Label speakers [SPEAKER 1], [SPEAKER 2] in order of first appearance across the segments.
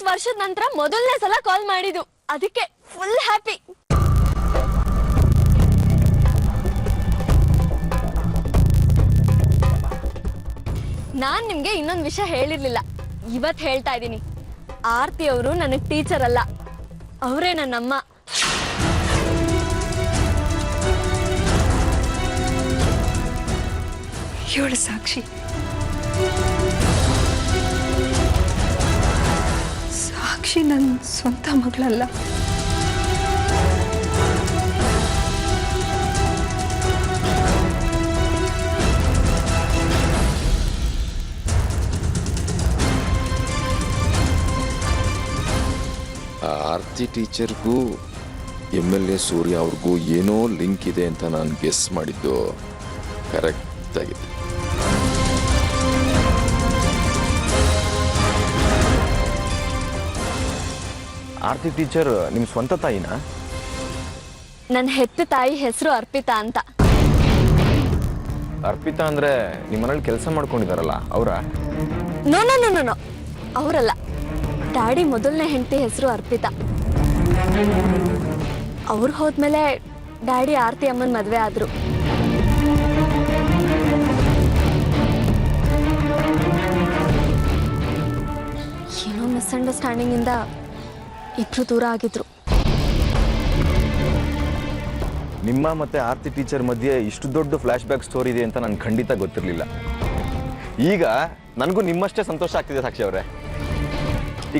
[SPEAKER 1] ವರ್ಷದ ನಂತರ ಮೊದಲನೇ ಸಲ ಕಾಲ್ ಮಾಡಿದ್ದು, ಅದಕ್ಕೆ ಫುಲ್ ಹ್ಯಾಪಿ. ನಾನ್ ನಿಮ್ಗೆ ಇನ್ನೊಂದು ವಿಷಯ ಹೇಳಿರ್ಲಿಲ್ಲ, ಇವತ್ತು ಹೇಳ್ತಾ ಇದ್ದೀನಿ. ಆರ್ತಿ ಅವರು ನನಗೆ ಟೀಚರ್ ಅಲ್ಲ, ಅವರೇ ನನ್ನಮ್ಮ.
[SPEAKER 2] ಇವಳು ಸಾಕ್ಷಿ ನನ್ನ ಸ್ವಂತ ಮಗಳಲ್ಲ.
[SPEAKER 3] ಆರ್ತಿ ಟೀಚರ್ಗೂ MLA ಸೂರ್ಯ ಅವ್ರಿಗೂ ಏನೋ ಲಿಂಕ್ ಇದೆ ಅಂತ ನಾನು ಗೆಸ್ ಮಾಡಿದ್ದು ಕರೆಕ್ಟ್ ಆಗಿದೆ.
[SPEAKER 4] ಆರ್ತಿ ಟೀಚರ್ ನಿಮ್ಮ ಸ್ವಂತ ತಾಯಿನಾ?
[SPEAKER 1] ನನ್ನ ಹೆತ್ತ ತಾಯಿ ಹೆಸರು ಅರ್ಪಿತಾ ಅಂತ.
[SPEAKER 4] ಅರ್ಪಿತಾ ಅಂದ್ರೆ ನಿಮ್ಮ ಮನೇಲಿ ಕೆಲಸ ಮಾಡ್ಕೊಂಡಿದಾರಲ್ಲ ಅವರ?
[SPEAKER 1] ನೋ ನೋ ನೋ ನೋ, ಅವರಲ್ಲ. ಡ್ಯಾಡಿ ಮೊದಲನೇ ಹೆಂಡತಿ ಹೆಸರು ಅರ್ಪಿತಾ. ಅವ್ರು ಹೋದ್ಮೇಲೆ ಡ್ಯಾಡಿ ಆರ್ತಿ ಅಮ್ಮನ ಮದುವೆ ಆದ್ರು. ಏನೋ ಮಿಸ್ಅಂಡರ್ಸ್ಟ್ಯಾಂಡಿಂಗ್ ಇಂದ ಇಬ್ರು ದೂರ ಆಗಿದ್ರು.
[SPEAKER 4] ನಿಮ್ಮ ಮತ್ತೆ ಆರ್ತಿ ಟೀಚರ್ ಮಧ್ಯೆ ಇಷ್ಟು ದೊಡ್ಡ ಫ್ಲಾಶ್ ಬ್ಯಾಕ್ ಸ್ಟೋರಿ ಇದೆ ಅಂತ ನನಗೆ ಖಂಡಿತ ಗೊತ್ತಿರಲಿಲ್ಲ. ಈಗ ನನಗೂ ನಿಮ್ಮಷ್ಟೇ ಸಂತೋಷ ಆಗ್ತಿದೆ ಸಾಕ್ಷಿ ಅವರೇ.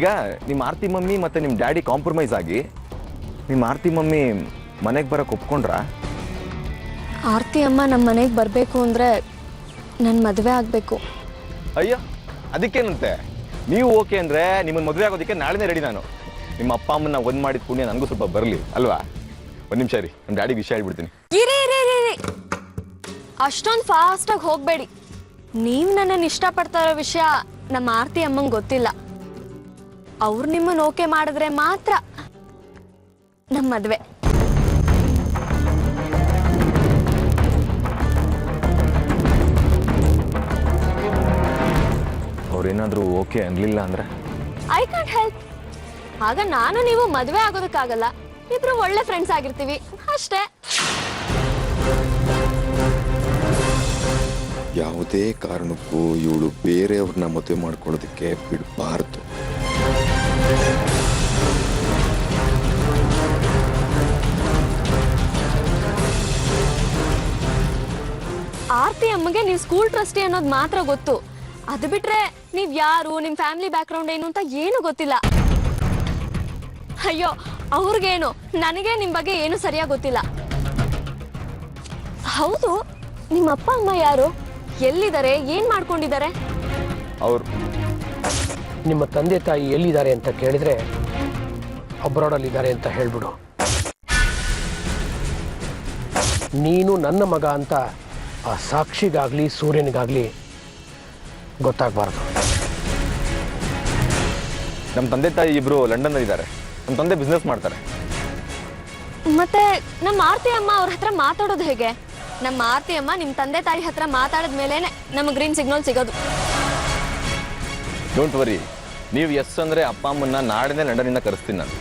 [SPEAKER 4] ಈಗ ನಿಮ್ಮ ಆರ್ತಿ ಮಮ್ಮಿ ಮತ್ತೆ ನಿಮ್ಮ ಡ್ಯಾಡಿ ಕಾಂಪ್ರಮೈಸ್ ಆಗಿ ನಿಮ್ಮ ಆರ್ತಿ ಮಮ್ಮಿ ಮನೆಗೆ ಬರಕ್ಕೆ ಒಪ್ಕೊಂಡ್ರಾ?
[SPEAKER 1] ಆರ್ತಿ ಅಮ್ಮ ನಮ್ಮ ಮನೆಗೆ ಬರಬೇಕು ಅಂದರೆ ನನ್ನ ಮದುವೆ ಆಗಬೇಕು.
[SPEAKER 4] ಅಯ್ಯೋ, ಅದಕ್ಕೇನಂತೆ, ನೀವು ಓಕೆ ಅಂದರೆ ನಿಮ್ಮನ್ನು ಮದುವೆ ಆಗೋದಕ್ಕೆ ನಾಳೆನೇ ರೆಡಿ. ನಾನು ನಿಮ್ಮ ಅಪ್ಪ ಅಮ್ಮನ ಒಂದು ಮಾಡಿದ ಪುಣ್ಯ ನನಗೂ ಸ್ವಲ್ಪ ಬರಲಿ ಅಲ್ವಾ? ಒಂದು ನಿಮಿಷ ರೀ, ನನ್ನ ಡ್ಯಾಡಿಗೆ ವಿಷಯ ಹೇಳ್ಬಿಡ್ತೀನಿ.
[SPEAKER 1] ಅಷ್ಟೊಂದು ಫಾಸ್ಟಾಗಿ ಹೋಗಬೇಡಿ. ನೀವು ನನ್ನನ್ನು ಇಷ್ಟಪಡ್ತಾ ಇರೋ ವಿಷಯ ನಮ್ಮ ಆರ್ತಿ ಅಮ್ಮಂಗೆ ಗೊತ್ತಿಲ್ಲ. ಅವ್ರು ನಿಮ್ಮನ್ನು ಓಕೆ ಮಾಡಿದ್ರೆ ಮಾತ್ರ ನಮ್ಮ ಮದುವೆ.
[SPEAKER 4] ಅವ್ರೇನಾದರೂ ಓಕೆ ಅನ್ಲಿಲ್ಲ ಅಂದ್ರೆ?
[SPEAKER 1] I can't help. ಆಗ ನಾನು ನೀವು ಮದುವೆ ಆಗೋದಕ್ಕಾಗಲ್ಲ, ಇಬ್ರು ಒಳ್ಳೆ ಫ್ರೆಂಡ್ಸ್ ಆಗಿರ್ತೀವಿ ಅಷ್ಟೇ.
[SPEAKER 3] ಯಾವುದೇ ಕಾರಣಕ್ಕೂ ಇವಳು ಬೇರೆಯವ್ರನ್ನ ಮದುವೆ ಮಾಡ್ಕೊಳ್ಳೋದಕ್ಕೆ ಬಿಡಬಾರ್ದು.
[SPEAKER 1] ಆರ್ತಿ ಅಮ್ಮಗೆ ನೀವು ಸ್ಕೂಲ್ ಟ್ರಸ್ಟಿ ಅನ್ನೋದು ಮಾತ್ರ ಗೊತ್ತು. ಅದು ಬಿಟ್ರೆ ನೀವ್ ಯಾರು, ನಿಮ್ ಫ್ಯಾಮಿಲಿ ಬ್ಯಾಕ್ ಗ್ರೌಂಡ್ ಏನು ಅಂತ ಏನು ಗೊತ್ತಿಲ್ಲ. ಅಯ್ಯೋ, ಅವ್ರಿಗೇನು, ನನಗೆ ನಿಮ್ ಬಗ್ಗೆ ಏನು ಸರಿಯಾಗಿ ಗೊತ್ತಿಲ್ಲ. ಹೌದು, ನಿಮ್ಮ ಅಪ್ಪ ಅಮ್ಮ ಯಾರು, ಎಲ್ಲಿದ್ದಾರೆ, ಏನ್ ಮಾಡ್ಕೊಂಡಿದ್ದಾರೆ?
[SPEAKER 4] ಅವ್ರು
[SPEAKER 5] ನಿಮ್ಮ ತಂದೆ ತಾಯಿ ಎಲ್ಲಿದ್ದಾರೆ ಅಂತ ಕೇಳಿದ್ರೆ ಅಬ್ರಾಡಲ್ಲಿದ್ದಾರೆ ಅಂತ ಹೇಳ್ಬಿಡು. ನೀನು ನನ್ನ ಮಗ ಅಂತ ಆ ಸಾಕ್ಷಿಗಾಗ್ಲಿ ಸೂರ್ಯನಿಗಾಗ್ಲಿ ಗೊತ್ತಾಗಬಾರ್ದು.
[SPEAKER 4] ನಮ್ಮ ತಂದೆ ತಾಯಿ ಇಬ್ರು ಲಂಡನ್ ಇದ್ದಾರೆ. ನಮ್ಮ ತಂದೆ ಬಿಸ್ನೆಸ್ ಮಾಡ್ತಾರೆ.
[SPEAKER 1] ಮತ್ತೆ ನಮ್ಮ ಆರ್ತಿ ಅಮ್ಮ ಅವ್ರ ಹತ್ರ ಮಾತಾಡೋದು ಹೇಗೆ? ನಮ್ಮ ಆರ್ತಿ ಅಮ್ಮ ನಿಮ್ ತಂದೆ ತಾಯಿ ಹತ್ರ ಮಾತಾಡಿದ ಮೇಲೇನೆ ನಮಗೆ ಗ್ರೀನ್ ಸಿಗ್ನಲ್ ಸಿಗೋದು.
[SPEAKER 4] ಡೋಂಟ್ ವರಿ, ನೀವು ಎಸ್ ಅಂದ್ರೆ ಅಪ್ಪ ಅಮ್ಮನ್ನ ನಾಳೆನೇ ಲಂಡನ್ನಿಂದ ಕರೆಸ್ತೀನಿ ನಾನು.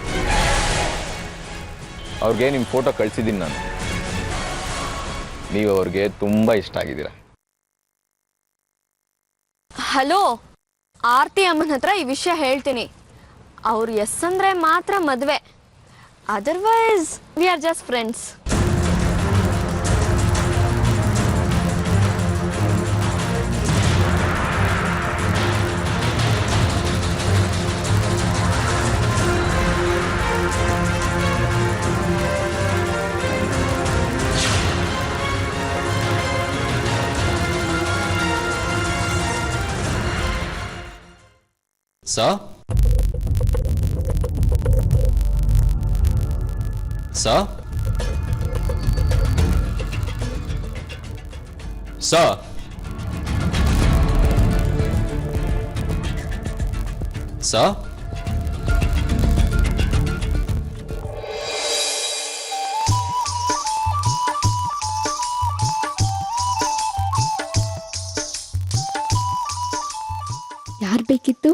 [SPEAKER 4] ಅವ್ರಿಗೆ ನಿಮ್ಮ ಫೋಟೋ ಕಳಿಸಿದ್ದೀನಿ ನಾನು. ನೀವು ಅವ್ರಿಗೆ ತುಂಬಾ ಇಷ್ಟ ಆಗಿದ್ದೀರಾ.
[SPEAKER 1] ಹಲೋ, ಆರ್ತಿ ಅಮ್ಮನ ಹತ್ರ ಈ ವಿಷಯ ಹೇಳ್ತೀನಿ. ಅವ್ರು ಎಸ್ ಅಂದ್ರೆ ಮಾತ್ರ ಮದುವೆ, otherwise we are just friends.
[SPEAKER 6] Sir? Sir? Sir? Sir?
[SPEAKER 7] ಬೇಕಿತ್ತು?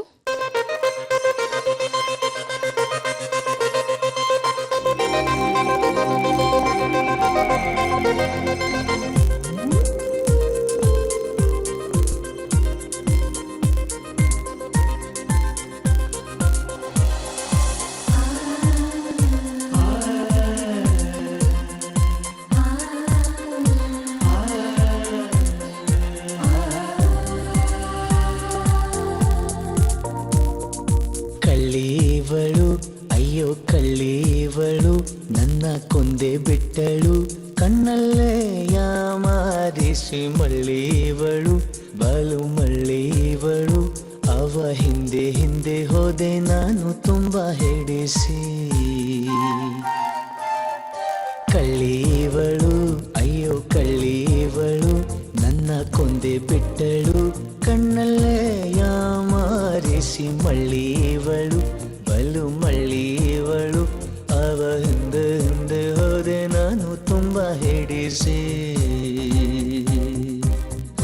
[SPEAKER 8] ಕಳ್ಳೀವಳು ಅಯ್ಯೋ ಕಳ್ಳೀವಳು ನನ್ನ ಕೊಂದೆ ಬಿಟ್ಟಳು ಕಣ್ಣಲ್ಲೇ ಯಾಮಾರಿಸಿ ಮಳ್ಳೀವಳು ಬಲು ಮಳ್ಳೀವಳು ಅವ ಹಿಂದೆ ಹಿಂದೆ ಹೋದೆ ನಾನು ತುಂಬ ಹಿಡಿಸಿ ಕಳ್ಳೀವಳು ಅಯ್ಯೋ ಕಳ್ಳೀವಳು ನನ್ನ ಕೊಂದೆ ಬಿಟ್ಟಳು ಕಣ್ಣಲ್ಲೇ ಯಾಮಾರಿಸಿ ಮಳ್ಳೀವಳು ಬಲು ಮಳ್ಳೀವಳು ಅವ ಹಿಂದೆ ಹಿಂದೆ ಹೋದೆ ನಾನು ತುಂಬ ಹಿಡಿಸಿ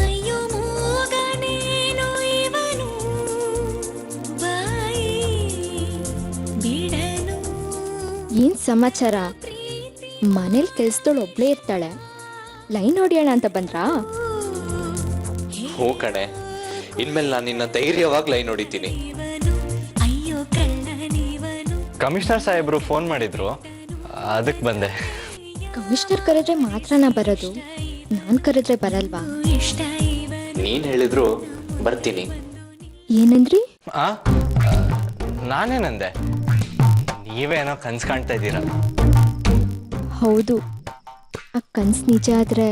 [SPEAKER 9] ಅಯ್ಯೋ ಮೂಗನೇನು ಇವನು ಬಾಯಿ ಬಿಡನು.
[SPEAKER 7] ಏನ್ ಸಮಾಚಾರ? ಮನೇಲಿ ಕೆಲ್ಸದೋಳು ಒಬ್ಳೇ ಇರ್ತಾಳೆ, ಲೈನ್ ಹೊಡಿಯೋಣ ಅಂತ ಬಂದ್ರಾ?
[SPEAKER 6] ಹ್ಞೂ ಕಣೆ, ಇನ್ಮೇಲೆ ನಾನು ನಿನ್ನ ಧೈರ್ಯವಾಗಿ ಲೈನ್ ಹೊಡಿತೀನಿ.
[SPEAKER 9] ಅಯ್ಯೋ ಕಳ್ಳನಿವನು.
[SPEAKER 10] ಕಮಿಷನರ್ ಸಾಹೇಬ್ರು ಫೋನ್ ಮಾಡಿದ್ರು, ಅದಕ್ಕೆ ಬಂದೆ.
[SPEAKER 7] ಕಮಿಷನರ್ ಕರೆದ್ರೆ ಮಾತ್ರನಾ ಬರೋದು? ನಾನ್ ಕರೆದ್ರೆ ಬರಲ್ವಾ?
[SPEAKER 9] ಇಷ್ಟ ಇವನು.
[SPEAKER 6] ನೀನು ಹೇಳಿದ್ರು ಬರ್ತೀನಿ.
[SPEAKER 7] ಏನಂದ್ರಿ?
[SPEAKER 10] ಆ ನಾನೇನಂದೆ? ನೀವೇನೋ ಕನ್ಸು ಕಾಣ್ತಾ ಇದ್ದೀರಾ.
[SPEAKER 7] ಹೌದು, ಆ ಕನ್ಸು ನಿಜ ಆದ್ರೆ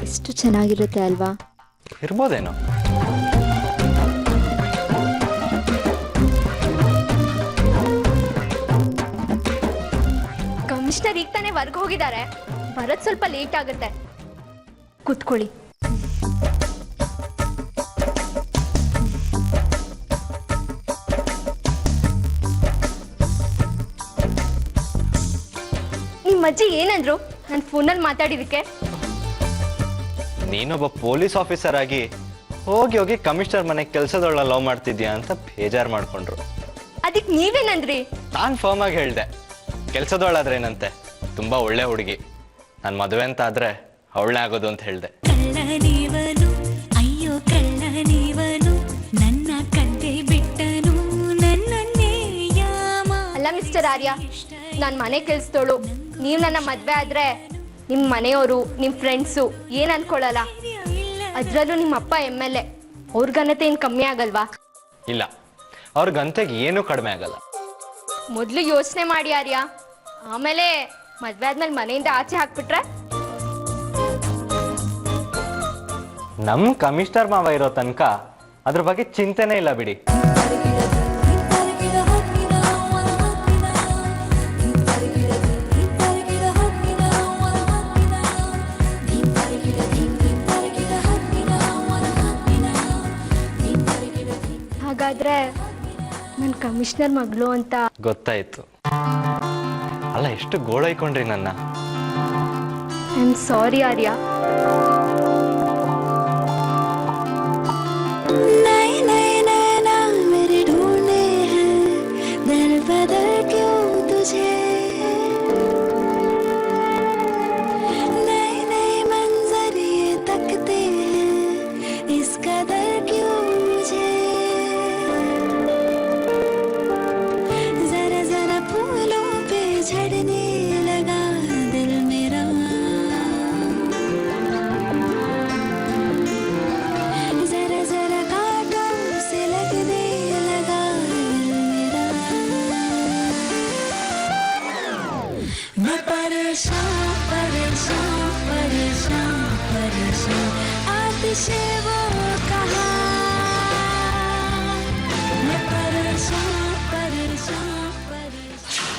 [SPEAKER 7] ಎಷ್ಟು ಚೆನ್ನಾಗಿರುತ್ತೆ ಅಲ್ವಾ?
[SPEAKER 10] ಇರ್ಬೋದೇನೋ.
[SPEAKER 1] ಕಮಿಷನರ್ ಈಗ ತಾನೇ ವರ್ಗ ಹೋಗಿದ್ದಾರೆ, ಬರೋದ್ ಸ್ವಲ್ಪ ಲೇಟ್ ಆಗುತ್ತೆ. ಕೂತ್ಕೊಳ್ಳಿ. ನಿಮ್ಮ ಅಜ್ಜಿ ಏನಂದ್ರು ನಾನು ಫೋನಲ್ಲಿ ಮಾತಾಡಿದಕ್ಕೆ?
[SPEAKER 10] ನೀನೊಬ್ಬ ಪೊಲೀಸ್ ಆಫೀಸರ್ ಆಗಿ ಹೋಗಿ ಹೋಗಿ ಕಮಿಷನರ್ ಮನೆಗೆ ಕೆಲಸದೊಳ ಲವ್ ಮಾಡ್ತಿದ್ಯಾ ಅಂತ ಬೇಜಾರು ಮಾಡ್ಕೊಂಡ್ರು.
[SPEAKER 1] ಅದಕ್ಕೆ ನೀವೇನಂದ್ರಿ?
[SPEAKER 10] ನಾನು ಫರ್ಮ್ ಆಗಿ ಹೇಳ್ದೆ, ಕೆಲಸದೊಳಾದ್ರೇನಂತೆ, ತುಂಬಾ ಒಳ್ಳೆ ಹುಡುಗಿ, ನಾನು ಮದುವೆ ಅಂತ ಆದ್ರೆ ಅವಳೇ ಆಗೋದು ಅಂತ ಹೇಳ್ದೆ.
[SPEAKER 9] ಕಳ್ಳನಿವನು ಅಯ್ಯೋ ಕಳ್ಳನಿವನು ನನ್ನ ಕಂದೆ ಬಿಟ್ಟನು ನನ್ನನ್ನೇ ಯಾಮ.
[SPEAKER 1] ಅಲ್ಲ ಮಿಸ್ಟರ್ ಆರ್ಯ, ನಾನು ಮನೆ ಕೆಲ್ಸದೋಳು, ನೀವು ನನ್ನ ಮದ್ವೆ ಆದ್ರೆ ನಿಮ್ಮ ಮನೆಯವರು ನಿಮ್ಮ ಫ್ರೆಂಡ್ಸು ಏನ್ ಅನ್ಕೊಳ್ಳಲ್ಲ. ಅದ್ರಲ್ಲೂ ನಿಮ್ಮ ಅಪ್ಪ MLA, ಅವ್ರ ಘನತೆ ಏನ್ ಕಮ್ಮಿ ಆಗಲ್ವಾ?
[SPEAKER 10] ಇಲ್ಲ, ಅವ್ರ ಗಂತೆಗೆ ಏನೂ ಕಡಿಮೆ ಆಗಲ್ಲ.
[SPEAKER 1] ಮೊದ್ಲು ಯೋಚನೆ ಮಾಡಿ ಆರ್ಯ, ಆಮೇಲೆ ಮದ್ವೆ ಆದ್ಮೇಲೆ ಮನೆಯಿಂದ ಆಚೆ ಹಾಕ್ಬಿಟ್ರೆ?
[SPEAKER 10] ನಮ್ ಕಮಿಷನರ್ ಮಾವ ಇರೋ ತನಕ ಅದ್ರ ಬಗ್ಗೆ ಚಿಂತೆನೇ ಇಲ್ಲ ಬಿಡಿ.
[SPEAKER 1] ಹಾಗಾದ್ರೆ ನನ್ನ ಕಮಿಷನರ್ ಮಗಳು ಅಂತ
[SPEAKER 10] ಗೊತ್ತಾಯ್ತು. ಅಲ್ಲ, ಎಷ್ಟು ಗೋಳೈಕೊಂಡ್ರಿ ನನ್ನ.
[SPEAKER 1] ಐ ಆಮ್ ಸಾರಿ ಆರ್ಯ.
[SPEAKER 9] नए नए नैना मेरे ढूंढे हैं दर बदर क्यों तुझे. नए नए मंजर ये तकते हैं इस कदर क्यों मुझे. जरा जरा फूलों पे झड़ने लगा दिल मेरा. जरा जरा कांटों से लगने लगा दिल मेरा. मैं परेशान परेशान परेशान परेशान आतिशे वो कहा. मैं परेशान परेशान परेशान.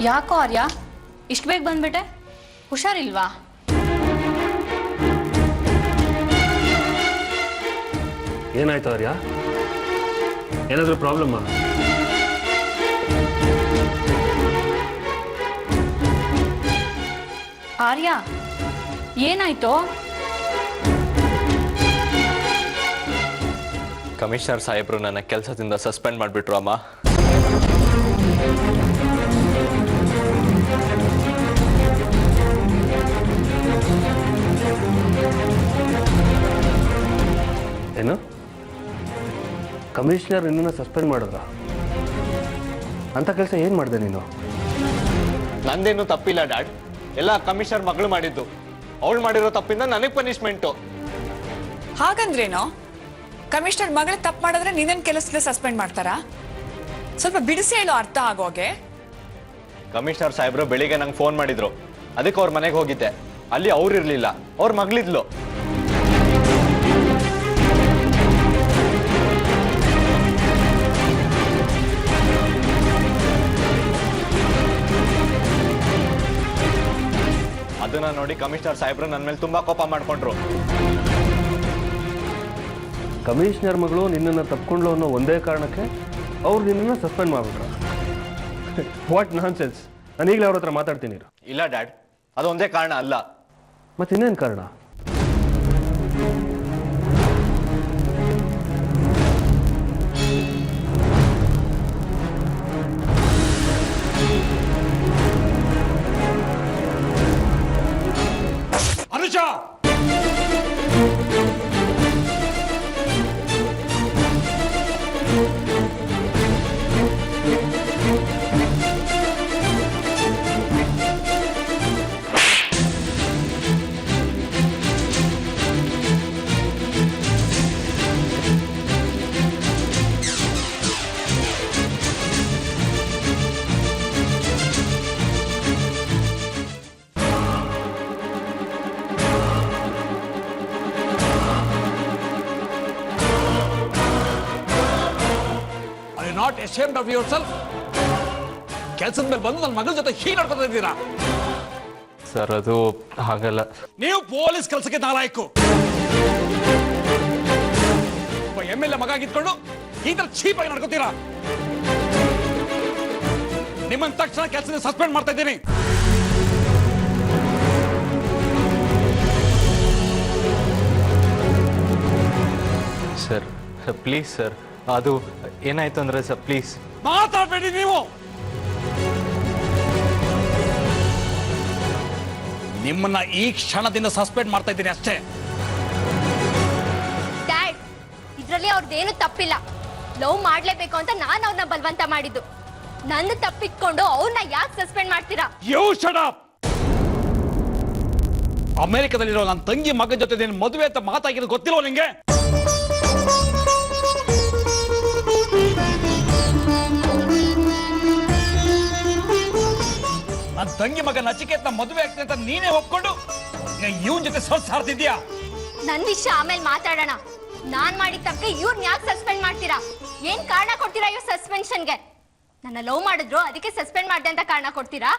[SPEAKER 11] ಯಾಕೋ ಆರ್ಯ ಇಷ್ಟು ಬೇಗ ಬಂದ್ಬಿಟ್ಟೆ? ಹುಷಾರಿಲ್ವಾ?
[SPEAKER 5] ಏನಾಯ್ತು ಆರ್ಯ? ಏನಾದರೂ ಪ್ರಾಬ್ಲಮ್ಮಾ?
[SPEAKER 11] ಆರ್ಯ ಏನಾಯ್ತು?
[SPEAKER 10] ಕಮಿಷನರ್ ಸಾಹೇಬ್ರು ನನ್ನ ಕೆಲಸದಿಂದ ಸಸ್ಪೆಂಡ್ ಮಾಡಿಬಿಟ್ರು ಅಮ್ಮ.
[SPEAKER 5] ಏನು? ಕಮಿಷನರ್ ನಿನ್ನನ್ನು ಸಸ್ಪೆಂಡ್ ಮಾಡಿದ್ರ? ಅಂತ ಕೆಲಸ ಏನು ಮಾಡಿದೆ ನೀನು?
[SPEAKER 10] ನಂದೇನು ತಪ್ಪಿಲ್ಲ ಡ್ಯಾಡ್, ಎಲ್ಲ ಕಮಿಷನರ್ ಮಗಳು ಮಾಡಿದ್ದು. ಅವಳು ಮಾಡಿರೋ ತಪ್ಪಿಂದ ನನಗೆ ಪನಿಷ್ಮೆಂಟು.
[SPEAKER 2] ಹಾಗಂದ್ರೇನೋ? ಕಮಿಷನರ್ ಮಗಳು ತಪ್ಪು ಮಾಡಿದ್ರೆ ನೀನೇನು ಕೆಲಸದಿಂದ ಸಸ್ಪೆಂಡ್ ಮಾಡ್ತಾರಾ? ಸ್ವಲ್ಪ ಬಿಡಿಸಿ ಹೇಳೋ, ಅರ್ಥ ಆಗೋಗೆ.
[SPEAKER 10] ಕಮಿಷನರ್ ಸಾಹೇಬ್ರು ಬೆಳಿಗ್ಗೆ ನಂಗೆ ಫೋನ್ ಮಾಡಿದ್ರು, ಅದಕ್ಕೆ ಅವ್ರ ಮನೆಗೆ ಹೋಗಿದ್ದೆ. ಅಲ್ಲಿ ಅವ್ರು ಇರಲಿಲ್ಲ, ಅವ್ರ ಮಗಳಿದ್ಲು. ಅದನ್ನ ನೋಡಿ ಕಮಿಷನರ್ ಸಾಹೇಬ್ರು ನನ್ನ ಮೇಲೆ ತುಂಬಾ ಕೋಪ ಮಾಡ್ಕೊಂಡ್ರು.
[SPEAKER 5] ಕಮಿಷನರ್ ಮಗಳು ನಿನ್ನನ್ನು ತಪ್ಕೊಂಡ್ಲು ಅನ್ನೋ ಒಂದೇ ಕಾರಣಕ್ಕೆ ಅವ್ರು ನಿನ್ನನ್ನು ಸಸ್ಪೆಂಡ್ ಮಾಡ್ಬಿಟ್ರು? What nonsense! ನಾನು ಈಗಲೇ ಅವ್ರ ಹತ್ರ ಮಾತಾಡ್ತೀನಿ.
[SPEAKER 10] ಇಲ್ಲ ಡ್ಯಾಡ್, ಅದೊಂದೇ ಕಾರಣ ಅಲ್ಲ.
[SPEAKER 5] ಮತ್ತಿನ್ನೇನು ಕಾರಣ?
[SPEAKER 12] Anusha, not ashamed of yourself? ಕೆಲಸದ ಮೇಲೆ ಬಂದು ನನ್ನ ಮಗಳ ಜೊತೆ ಹೀಗೆ ನಡ್ಕೊತಾ ಇದ್ದೀರಾ?
[SPEAKER 10] ಸರ್, ಅದು ಹಾಗಲ್ಲ.
[SPEAKER 12] ನೀವು ಪೊಲೀಸ್ ಕೆಲಸಕ್ಕೆ ನಾಲಾಯಕು. ಒಬ್ಬ MLA ಮಗ ಆಗಿದ್ಕೊಂಡು ಈ ತರ ಚೀಪ್ ಆಗಿ ನಡ್ಕೋತೀರಾ? ನಿಮ್ಮನ್ನ ತಕ್ಷಣ ಕೆಲಸದಿಂದ ಸಸ್ಪೆಂಡ್ ಮಾಡ್ತಾ ಇದ್ದೀನಿ.
[SPEAKER 10] ಸರ್ ಪ್ಲೀಸ್ ಸರ್, ಅದು ಏನಾಯ್ತು ಅಂದ್ರೆ ಸರ್ ಪ್ಲೀಸ್.
[SPEAKER 12] ಮಾತಾಡಬೇಡಿ ನೀವು. ನಿಮ್ಮನ್ನ ಈ ಕ್ಷಣದಿಂದ ಸಸ್ಪೆಂಡ್ ಮಾಡ್ತಾ ಇದ್ದೀನಿ ಅಷ್ಟೇ.
[SPEAKER 1] ಡ್ಯಾಡ್, ಇದ್ರಲ್ಲಿ ಅವ್ರದ್ದೇನು ತಪ್ಪಿಲ್ಲ. ಲವ್ ಮಾಡ್ಲೇಬೇಕು ಅಂತ ನಾನು ಅವ್ರನ್ನ ಬಲವಂತ ಮಾಡಿದ್ದು. ನನ್ನ ತಪ್ಪಿಟ್ಕೊಂಡು ಅವ್ರನ್ನ ಯಾಕೆ ಸಸ್ಪೆಂಡ್ ಮಾಡ್ತೀರಾ?
[SPEAKER 12] You shut up. ಅಮೆರಿಕದಲ್ಲಿರೋ ನನ್ನ ತಂಗಿ ಮಗನ ಜೊತೆ ನೀನು ಮದುವೆ ಅಂತ ಮಾತಾಗಿರೋದು ಗೊತ್ತಿಲ್ವ ನಿಂಗೆ? ನನ್ನ ತಂಗಿ ಮಗ ನಚಿಕೇತ್ನ ಮದುವೆ ಆಗ್ತದೆ ಅಂತ ನೀನೇ ಒಪ್ಕೊಂಡು ಇವನ್ ಜೊತೆ ಸಾರ್ತಿದ್ಯಾ?
[SPEAKER 1] ನನ್ ವಿಷಯ ಆಮೇಲೆ ಮಾತಾಡೋಣ. ನಾನ್ ಮಾಡಿದ ತಪ್ಪಿಗೆ ಇವ್ರನ್ನ ಯಾಕೆ ಸಸ್ಪೆಂಡ್ ಮಾಡ್ತೀರಾ? ಏನ್ ಕಾರಣ ಕೊಡ್ತೀರಾ ಇವ್ರ ಸಸ್ಪೆನ್ಷನ್ಗೆ? ನನ್ನ ಲವ್ ಮಾಡಿದ್ರು ಅದಕ್ಕೆ ಸಸ್ಪೆಂಡ್ ಮಾಡಿದೆ ಅಂತ ಕಾರಣ ಕೊಡ್ತೀರಾ?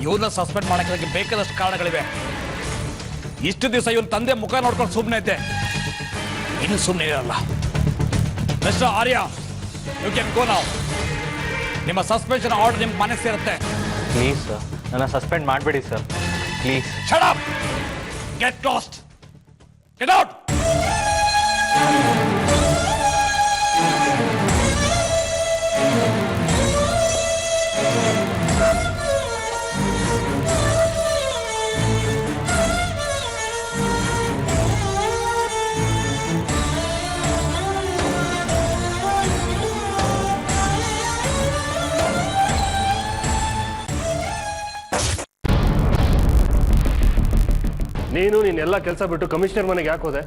[SPEAKER 12] ಇವ್ರನ್ನ ಸಸ್ಪೆಂಡ್ ಮಾಡಕ್ಕೆ ಬೇಕಾದಷ್ಟು ಕಾರಣಗಳಿವೆ. ಇಷ್ಟು ದಿವಸ ಇವನ್ ತಂದೆ ಮುಖ ನೋಡ್ಕೊಂಡು ಸುಮ್ಮನೆ ಇದ್ದೆ, ಇನ್ನು ಸುಮ್ಮನೆ ಇರಲ್ಲ. Mister Arya, you can go now. ನಿಮ್ಮ ಸಸ್ಪೆನ್ಷನ್ ಆರ್ಡರ್ ನಿಮ್ಮ ಮನೆಗೆ ಸೇರುತ್ತೆ.
[SPEAKER 10] ಪ್ಲೀಸ್ ಸರ್, ನನ್ನ ಸಸ್ಪೆಂಡ್ ಮಾಡಬೇಡಿ sir, please.
[SPEAKER 12] Shut up. Get lost. Get out.
[SPEAKER 5] ನೀನು ನೀನೆಲ್ಲ ಕೆಲಸ ಬಿಟ್ಟು ಕಮಿಷನರ್ ಮನೆಗೆ ಯಾಕೆ ಹೋದೆ?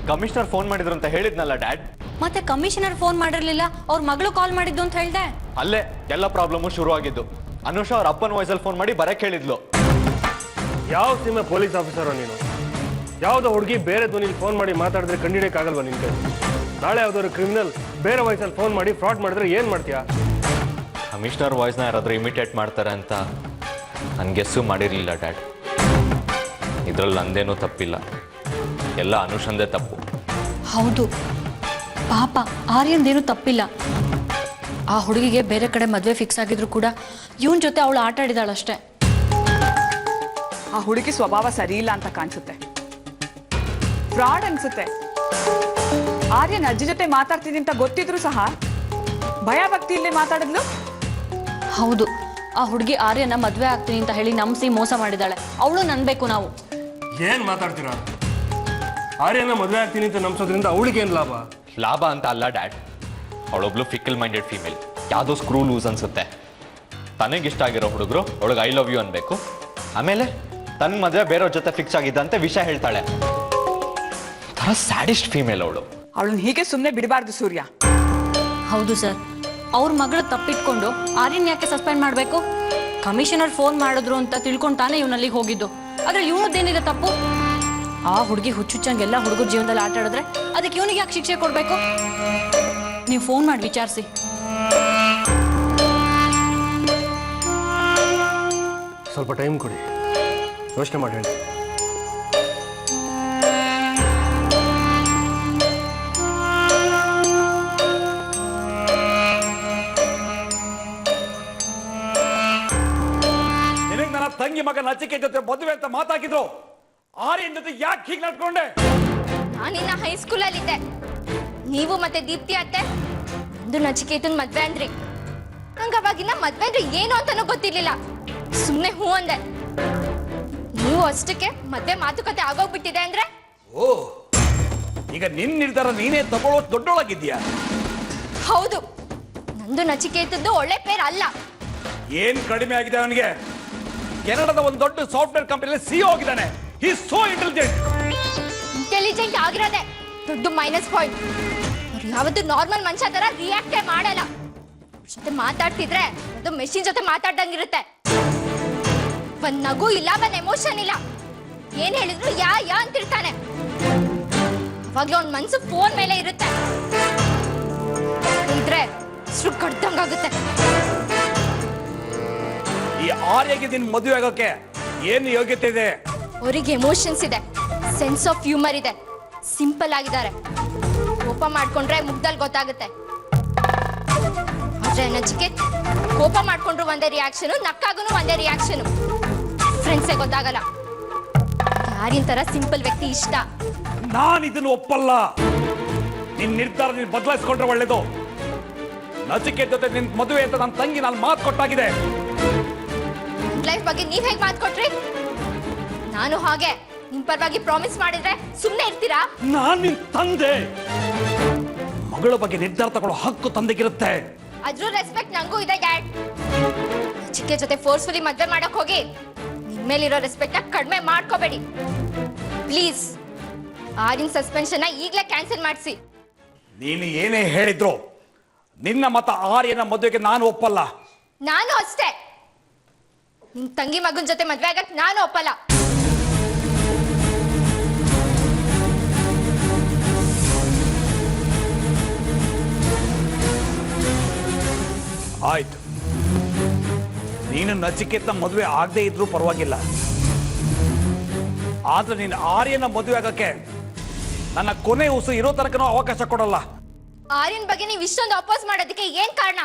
[SPEAKER 10] ಕಮಿಷನರ್ ಫೋನ್ ಮಾಡಿದ್ರು ಅಂತ ಹೇಳಿದ್ನಲ್ಲ ಡ್ಯಾಡ್.
[SPEAKER 11] ಮತ್ತೆ ಕಮಿಷನರ್ ಫೋನ್ ಮಾಡಿರ್ಲಿಲ್ಲ, ಅವ್ರ ಮಗಳು ಕಾಲ್ ಮಾಡಿದ್ದು ಅಂತ ಹೇಳ್ದೆ.
[SPEAKER 10] ಅಲ್ಲೇ ಎಲ್ಲ ಪ್ರಾಬ್ಲಮ್ ಶುರು ಆಗಿದ್ದು. ಅನುಷಾ ಅವ್ರ ಅಪ್ಪನ ವಾಯ್ಸಲ್ಲಿ ಫೋನ್ ಮಾಡಿ ಬರಕ್ಕೆ ಹೇಳಿದ್ಲು.
[SPEAKER 5] ಯಾವ ಸೀಮೆ ಪೊಲೀಸ್ ಆಫೀಸರೋ ನೀನು? ಯಾವುದೋ ಹುಡುಗಿ ಬೇರೆ ಧ್ವನಿಲಿ ಫೋನ್ ಮಾಡಿ ಮಾತಾಡಿದ್ರೆ ಕಂಡಿಡಿಯಕ್ಕಾಗಲ್ವಾ ನಿನ್ಗೆ? ನಾಳೆ ಯಾವ್ದಾದ್ರು ಕ್ರಿಮಿನಲ್ ಬೇರೆ ವಾಯ್ಸಲ್ಲಿ ಫೋನ್ ಮಾಡಿ ಫ್ರಾಡ್ ಮಾಡಿದ್ರೆ ಏನ್ ಮಾಡ್ತೀಯಾ?
[SPEAKER 10] ಕಮಿಷನರ್ ವಾಯ್ಸ್ನ ಯಾರಾದರೂ ಇಮಿಟೇಟ್ ಮಾಡ್ತಾರೆ ಅಂತ ನಾನು ಗೆಸ್ಸು ಮಾಡಿರಲಿಲ್ಲ ಡ್ಯಾಡ್. ಇದರಲ್ಲಿ ನಂದೇನೂ ತಪ್ಪಿಲ್ಲ, ಎಲ್ಲ ಅನುಷಂದೇ ತಪ್ಪು.
[SPEAKER 11] ಹೌದು ಪಾಪ ಆರ್ಯಂದೇನು ತಪ್ಪಿಲ್ಲ. ಆ ಹುಡುಗಿಗೆ ಬೇರೆ ಕಡೆ ಮದುವೆ ಫಿಕ್ಸ್ ಆಗಿದ್ರು ಕೂಡ ಇವನ್ ಜೊತೆ ಅವಳು ಆಟ ಆಡಿದಾಳಷ್ಟೇ.
[SPEAKER 2] ಆ ಹುಡುಗಿ ಸ್ವಭಾವ ಸರಿ ಇಲ್ಲ ಅಂತ ಕಾಣಿಸುತ್ತೆ, ಫ್ರಾಡ್ ಅನ್ಸುತ್ತೆ. ಆರ್ಯನ್ ಅಜ್ಜಿ ಜೊತೆ ಮಾತಾಡ್ತಿದ್ದೀನಿ ಅಂತ ಗೊತ್ತಿದ್ರು ಸಹ ಭಯ ಭಕ್ತಿ ಇಲ್ಲೇ ಮಾತಾಡಿದ್ಲು.
[SPEAKER 11] ಹೌದು, ಆ ಹುಡುಗಿ ಆರ್ಯನ ಮದುವೆ ಆಗ್ತೀನಿ ಅಂತ ಹೇಳಿ ನಂಬಿಸಿ ಮೋಸ ಮಾಡಿದಾಳೆ. ಅವಳು ನನ್ಬೇಕು ನಾವು.
[SPEAKER 5] ಏನ್ ಮಾತಾಡ್ತೀರಾ? ಆರ್ಯನ ಮದುವೆ ಆಗ್ತೀನಿ ಅಂತ ನಂಬಿಸೋದ್ರಿಂದ ಅವಳಿಗೆ ಏನ್ ಲಾಭ?
[SPEAKER 10] ಲಾಭ ಅಂತ ಅಲ್ಲ ಡ್ಯಾಡ್, ಅವಳೊಬ್ಳು ಫಿಕಲ್ ಮೈಂಡೆಡ್ ಫೀಮೇಲ್, ಯಾವುದೋ ಸ್ಕ್ರೂ ಲೂಸ್ ಅನ್ಸುತ್ತೆ. ತನಗಿಷ್ಟ ಆಗಿರೋ ಹುಡುಗರು ಅವಳಿಗೆ ಐ ಲವ್ ಯು ಅನ್ಬೇಕು, ಆಮೇಲೆ ತನ್ನ ಮದುವೆ ಬೇರೆಯವ್ರ ಜೊತೆ ಫಿಕ್ಸ್ ಆಗಿದ್ದಂತೆ ವಿಷಯ ಹೇಳ್ತಾಳೆ. ಥರ ಸ್ಯಾಡಿಸ್ಟ್ ಫೀಮೇಲ್ ಅವಳು.
[SPEAKER 2] ಅವಳನ್ನ ಹೀಗೆ ಸುಮ್ಮನೆ ಬಿಡಬಾರ್ದು ಸೂರ್ಯ.
[SPEAKER 11] ಹೌದು ಸರ್, ಅವ್ರ ಮಗಳು ತಪ್ಪಿಟ್ಕೊಂಡು ಆರ್ಯನ್ ಯಾಕೆ ಸಸ್ಪೆಂಡ್ ಮಾಡಬೇಕು? ಕಮಿಷನರ್ ಫೋನ್ ಮಾಡಿದ್ರು ಅಂತ ತಿಳ್ಕೊಂಡು ತಾನೇ ಇವನಲ್ಲಿಗೆ ಹೋಗಿದ್ದು. ಆದ್ರೆ ಇವನದ್ದೇನಿದೆ ತಪ್ಪು? ಆ ಹುಡುಗಿ ಹುಚ್ಚುಚ್ಚಂಗೆಲ್ಲ ಹುಡುಗರ ಜೀವನದಲ್ಲಿ ಆಟ ಆಡಿದ್ರೆ ಅದಕ್ಕೆ ಇವನಿಗೆ ಯಾಕೆ ಶಿಕ್ಷೆ ಕೊಡಬೇಕು? ನೀವು ಫೋನ್ ಮಾಡಿ ವಿಚಾರಿಸಿ.
[SPEAKER 5] ಸ್ವಲ್ಪ ಟೈಮ್ ಕೊಡಿ, ಯೋಚನೆ ಮಾಡಿ ಹೇಳಿ.
[SPEAKER 12] ನಿನಗೆ ನನ್ನ ತಂಗಿ ಮಗ ನಚಿಕೆ ಜೊತೆ ಮದುವೆ ಅಂತ ಮಾತಾಕಿದ್ರು, ಆರ್ಯನ್ ಜೊತೆ ಯಾಕೆ ಹೀಗೆ ನಡ್ಕೊಂಡೆ?
[SPEAKER 1] ನಾನಿನ್ನ ಹೈಸ್ಕೂಲಲ್ಲಿದ್ದೆ. ನೀವು ಮತ್ತೆ ದೀಪ್ತಿ ಅತ್ತೆ ಒಂದು ನಚಿಕೇತನ್ ಮದ್ವೆ ಅಂದ್ರಿ. ನಂಗೆ ಅವಾಗಿನ ಮದ್ವೆ ಅಂದ್ರೆ ಏನು ಅಂತಾನೂ ಗೊತ್ತಿರ್ಲಿಲ್ಲ, ಸುಮ್ಮನೆ ಹೂ ಅಂದೆ. ನೀವು ಅಷ್ಟಕ್ಕೆ ಮದ್ವೆ ಮಾತುಕತೆ ಆಗೋಗ್ಬಿಟ್ಟಿದೆ ಅಂದ್ರೆ?
[SPEAKER 12] ಓ, ಈಗ ನಿನ್ನ ನಿರ್ಧಾರ ನೀನೇ ತಗೊಳ್ಳೋ ದೊಡ್ಡೊಳಗಿದ್ಯಾ?
[SPEAKER 1] ಹೌದು, ನಂದು ನಚಿಕೇತದ್ದು ಒಳ್ಳೆ ಪೇರ್ ಅಲ್ಲ.
[SPEAKER 12] ಏನ್ ಕಡಿಮೆ ಆಗಿದೆ ಅವನಿಗೆ? ಕೆನಡಾದ ಒಂದು ದೊಡ್ಡ ಸಾಫ್ಟ್ವೇರ್ ಕಂಪನಿಯಲ್ಲಿ ಸಿಇಒ ಆಗಿದ್ದಾನೆ. He is so intelligent.
[SPEAKER 1] Intelligent ಆಗಿರೋದೆ ದೊಡ್ಡ ಮೈನಸ್ ಪಾಯಿಂಟ್. ಅವ್ರು ಯಾವತ್ತೂ ನಾರ್ಮಲ್ ಮನುಷ್ಯ ತರ ರಿಯಾಕ್ಟೇ ಮಾಡಲ್ಲ. ಜೊತೆ ಮಾತಾಡ್ತಿದ್ರೆ ಅದು ಮೆಷಿನ್ ಜೊತೆ ಮಾತಾಡ್ದಂಗಿರುತ್ತೆ. ಒಂದ್ ನಗು ಇಲ್ಲ, ಒಂದ್ ಎಮೋಷನ್ ಇಲ್ಲ. ಏನ್ ಹೇಳಿದ್ರು ಯಾ ಯಾ ಅಂತಿರ್ತಾನೆ. ಅವಾಗ್ಲೂ ಅವ್ನ ಮನ್ಸು ಫೋನ್ ಮೇಲೆ ಇರುತ್ತೆ. ಇದ್ರೆ ಸುರು ಕಡ್ದಂಗಾಗುತ್ತೆ.
[SPEAKER 12] ಈ ಆರ್ಯಗೆ ನಿನ್ ಮದುವೆ ಆಗೋಕೆ ಏನು ಯೋಗ್ಯತೆ ಇದೆ?
[SPEAKER 1] ಅವರಿಗೆ ಎಮೋಷನ್ಸ್ ಇದೆ, ಸೆನ್ಸ್ ಆಫ್ ಹ್ಯೂಮರ್ ಇದೆ, ಸಿಂಪಲ್ ಆಗಿದ್ದಾರೆ. ಕೋಪ ಮಾಡ್ಕೊಂಡ್ರೆ ಮುಗ್ದಲ್ಲಿ ಗೊತ್ತಾಗುತ್ತೆ. ಆದ್ರೆ ನಚಿಕೇತ್ ಕೋಪ ಮಾಡ್ಕೊಂಡ್ರು ಒಂದೇ ರಿಯಾಕ್ಷನು, ನಕ್ಕಾಗೂ ಒಂದೇ ರಿಯಾಕ್ಷನು. ಫ್ರೆಂಡ್ಸೇ ಗೊತ್ತಾಗಲ್ಲ. ಯಾರಿನ ತರ ಸಿಂಪಲ್ ವ್ಯಕ್ತಿ ಇಷ್ಟ.
[SPEAKER 12] ನಾನು ಇದನ್ನು ಒಪ್ಪಲ್ಲ. ನಿನ್ ನಿರ್ಧಾರ ನೀನು ಬದಲಾಯಿಸ್ಕೊಂಡ್ರೆ ಒಳ್ಳೇದು. ನಚಿಕೇತ್ ಜೊತೆ ನಿನ್ ಮದುವೆ ಅಂತ ನನ್ನ ತಂಗಿ ನಾನು ಮಾತು ಕೊಟ್ಟಾಗಿದೆ.
[SPEAKER 1] ಲೈಫ್ ಬಗ್ಗೆ ನೀವ್ ಹೇಗ್ ಮಾತು ಕೊಟ್ರಿ? ನಾನು ಹಾಗೆ ನಿಮ್ ಪರವಾಗಿ ಪ್ರಾಮಿಸ್ ಮಾಡಿದ್ರೆ ಸುಮ್ಮನೆ ಇರ್ತೀರಾ?
[SPEAKER 12] ನಾನ್ ನಿನ್ ತಂದೆ. ಮಗಳ ಬಗ್ಗೆ ನಿರ್ಧಾರ ತಗೊಳ್ಳೋ ಹಕ್ಕು ತಂದೆಗಿರುತ್ತೆ.
[SPEAKER 1] ಅದ್ರ ರೆಸ್ಪೆಕ್ಟ್ ನಂಗೂ ಇದೆ ಡ್ಯಾಡ್. ಚಿಕ್ಕ ಜೊತೆ ಫೋರ್ಸ್ಫುಲಿ ಮದ್ವೆ ಮಾಡಕ್ ಹೋಗಿ ನಿಮ್ ಮೇಲಿರೋ ರೆಸ್ಪೆಕ್ಟ್ ನ ಕಡಿಮೆ ಮಾಡ್ಕೋಬೇಡಿ ಪ್ಲೀಸ್. ಆರ್ಯನ್ ಸಸ್ಪೆನ್ಷನ್ ಈಗಲೇ ಕ್ಯಾನ್ಸಲ್ ಮಾಡಿಸಿ.
[SPEAKER 12] ನೀನು ಏನೇ ಹೇಳಿದ್ರು ನಿನ್ನ ಮತ ಆರ್ಯನ ಮದುವೆಗೆ ನಾನು ಒಪ್ಪಲ್ಲ.
[SPEAKER 1] ನಾನು ಅಷ್ಟೇ. ನಿಮ್ ತಂಗಿ ಮಗನ್ ಜೊತೆ ಮದ್ವೆ ಆಗಕ್ ನಾನು ಒಪ್ಪಲ್ಲ.
[SPEAKER 12] ಆಯ್ತು, ನೀನು ನಚಿಕೇತನ ಮದುವೆ ಆಗದೆ ಇದ್ರೂ ಪರವಾಗಿಲ್ಲ. ಆದ್ರೆ ನೀನು ಆರ್ಯನ ಮದುವೆ ಆಗಕ್ಕೆ ನನ್ನ ಕೊನೆ ಉಸು ಇರೋ ತನಕನೂ ಅವಕಾಶ ಕೊಡಲ್ಲ.
[SPEAKER 1] ಆರ್ಯನ್ ಬಗ್ಗೆ ನೀವು ಇಷ್ಟೊಂದು ಅಪೋಸ್ ಮಾಡೋದಕ್ಕೆ ಏನ್ ಕಾರಣ?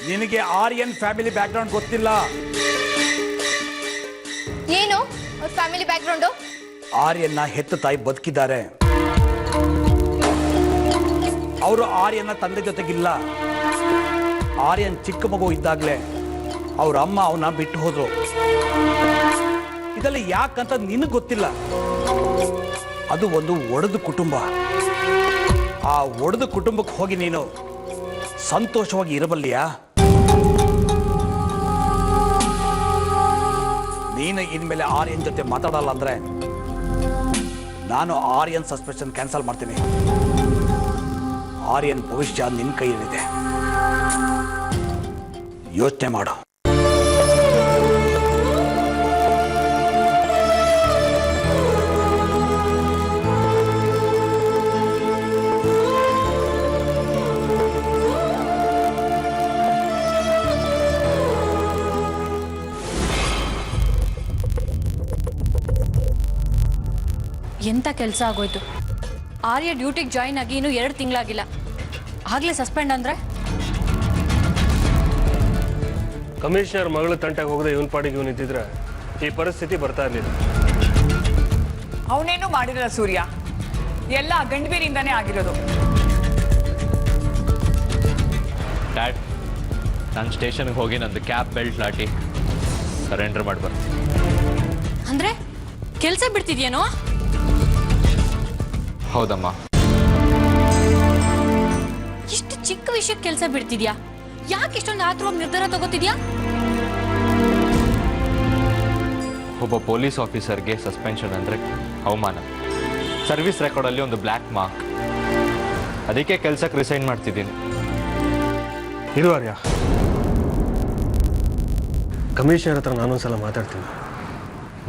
[SPEAKER 12] ನಿನಗೆ ಆರ್ಯನ್ ಫ್ಯಾಮಿಲಿ ಬ್ಯಾಕ್ಗ್ರೌಂಡ್ ಗೊತ್ತಿಲ್ಲ.
[SPEAKER 1] ಏನು ಅವ್ರ ಫ್ಯಾಮಿಲಿ ಬ್ಯಾಕ್ಗ್ರೌಂಡು?
[SPEAKER 12] ಆರ್ಯನ್ನ ಹೆತ್ತ ತಾಯಿ ಬದುಕಿದ್ದಾರೆ. ಅವರು ಆರ್ಯನ ತಂದೆ ಜೊತೆಗಿಲ್ಲ. ಆರ್ಯನ್ ಚಿಕ್ಕ ಮಗು ಇದ್ದಾಗಲೇ ಅವ್ರ ಅಮ್ಮ ಅವನ್ನ ಬಿಟ್ಟು ಹೋದ್ರು. ಇದೆಲ್ಲ ಯಾಕಂತ ನಿನಗೆ ಗೊತ್ತಿಲ್ಲ. ಅದು ಒಂದು ಒಡೆದು ಕುಟುಂಬ. ಆ ಒಡೆದು ಕುಟುಂಬಕ್ಕೆ ಹೋಗಿ ನೀನು ಸಂತೋಷವಾಗಿ ಇರಬಲ್ಲಿಯಾ? ನೀನು ಇನ್ಮೇಲೆ ಆರ್ಯನ್ ಜೊತೆ ಮಾತಾಡಲ್ಲ ಅಂದ್ರೆ ನಾನು ಆರ್ಯನ್ ಸಸ್ಪೆನ್ಷನ್ ಕ್ಯಾನ್ಸಲ್ ಮಾಡ್ತೀನಿ. ಆರ್ಯನ್ ಭವಿಷ್ಯ ನಿನ್ನ ಕೈಯಲ್ಲಿದೆ, ಯೋಚನೆ ಮಾಡು.
[SPEAKER 11] ಎಂಥ ಕೆಲಸ ಆಗೋಯ್ತು. ಆರ್ಯ ಡ್ಯೂಟಿಗೆ ಜಾಯಿನ್ ಆಗಿ ಇನ್ನೂ 2 ತಿಂಗಳಾಗಿಲ್ಲ, ಆಗಲೇ ಸಸ್ಪೆಂಡ್ ಅಂದರೆ?
[SPEAKER 5] ಕಮಿಷನರ್ ಮಗಳ ತಂಟೆಗೆ ಹೋಗದೆ ಇವನ್ ಪಾಡಿಗೆ ಇವನು ಇದ್ದಿದ್ರೆ ಈ ಪರಿಸ್ಥಿತಿ ಬರ್ತಾ ಇರಲಿಲ್ಲ.
[SPEAKER 2] ಅವನೇನು ಮಾಡಿರಲ್ಲ ಸೂರ್ಯ, ಎಲ್ಲ ಗಂಡಬೀರಿಂದಾನೇ ಆಗಿರೋದು.
[SPEAKER 10] ಡ್ಯಾಡ್, ನಾನು ಸ್ಟೇಷನ್ಗೆ ಹೋಗಿ ನಂದು ಕ್ಯಾಬ್ ಬೆಲ್ಟ್ ಲಾಟಿ ಸರೆಂಡರ್ ಮಾಡಿ ಬರ್ತೀನಿ.
[SPEAKER 11] ಅಂದರೆ ಕೆಲಸ ಬಿಡ್ತಿದ್ಯೇನೋ?
[SPEAKER 10] ಹೌದಮ್ಮ.
[SPEAKER 11] ಇಷ್ಟು ಚಿಕ್ಕ ವಿಷಯಕ್ಕೆ ಕೆಲಸ ಬಿಡ್ತಿದ್ಯಾ? ಯಾಕೆ ಇಷ್ಟೊಂದು ಆತುರವಾಗಿ ನಿರ್ಧಾರ ತಗೋತಿದ್ಯಾ?
[SPEAKER 10] ಒಬ್ಬ ಪೊಲೀಸ್ ಆಫೀಸರ್ಗೆ ಸಸ್ಪೆನ್ಷನ್ ಅಂದರೆ ಅವಮಾನ. ಸರ್ವಿಸ್ ರೆಕಾರ್ಡಲ್ಲಿ ಒಂದು ಬ್ಲ್ಯಾಕ್ ಮಾರ್ಕ್. ಅದಕ್ಕೆ ಕೆಲಸಕ್ಕೆ ರಿಸೈನ್ ಮಾಡ್ತಿದ್ದೀನಿ.
[SPEAKER 5] ಇದು ಆರ್ಯ, ಕಮಿಷನರ್ ಹತ್ರ ನಾನೊಂದ್ಸಲ ಮಾತಾಡ್ತೀನಿ.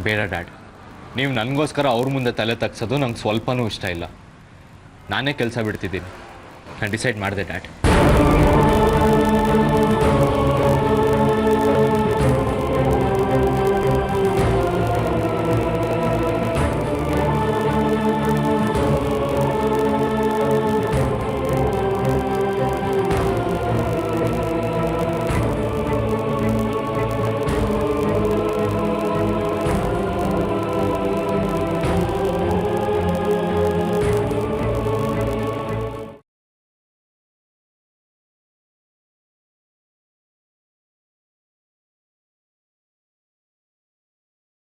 [SPEAKER 10] ಬೇಡ ಡ್ಯಾಡ್, ನೀವು ನನಗೋಸ್ಕರ ಅವ್ರ ಮುಂದೆ ತಲೆ ತಗ್ಸೋದು ನಂಗೆ ಸ್ವಲ್ಪನೂ ಇಷ್ಟ ಇಲ್ಲ. ನಾನೇ ಕೆಲಸ ಬಿಡ್ತಿದ್ದೀನಿ. ನಾನು ಡಿಸೈಡ್ ಮಾಡಿದೆ ಡ್ಯಾಡ್.